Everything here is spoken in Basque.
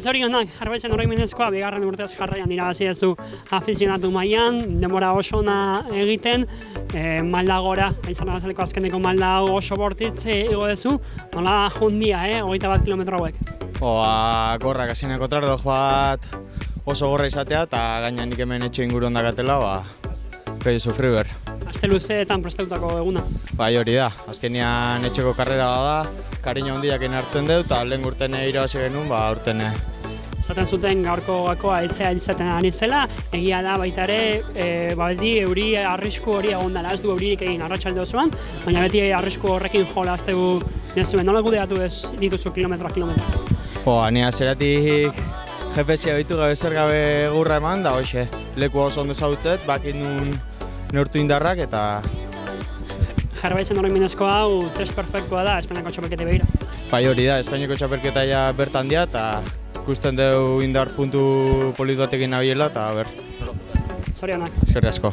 zorionak, Arbaitzen Oroimenezkoa bigarren urtez jarraian irabazi duzu afizionatu mailan, denbora oso ona egiten, malda gora, izan azaleko azkeneko malda oso bortitz igo duzu, nola jundia, 21 kilometro hauek. Gorrak hasineko trardo bat oso gorra izatea, eta gaina nik hemen etxe inguru ondakatela, pegi sufri ber. Aste luzeetan prestautako eguna. Bai hori da, azkenian etxeko karrera da, kariño handiakin hartzen dut, eta lehen urten irabazi genuen, urten. Zaten zuten gaurko gakoa ezea izaten ari zela, egia da baita ere, beti euri arrisku hori egon dela, ez du euririk egin arratsalde osoan, baina beti arrisku horrekin jolaztegu nezuen, nola kudeatu dituzu kilometroak kilometro? Ni hasieratik GPS-a ditu gabe zer gabe gurra eman, da hoxe, leku oso ondo ezagutzet, bakin nun neurtu indarrak eta... Arbaitzen Oroimenezkoa hau test perfektua da Espainiako txapelketa begira. Bai hori da, Espainiako txapelketa bertan dira eta ikusten dugu indar puntu polit batekin nabiela eta ber. Zorionak. Eskerrik asko.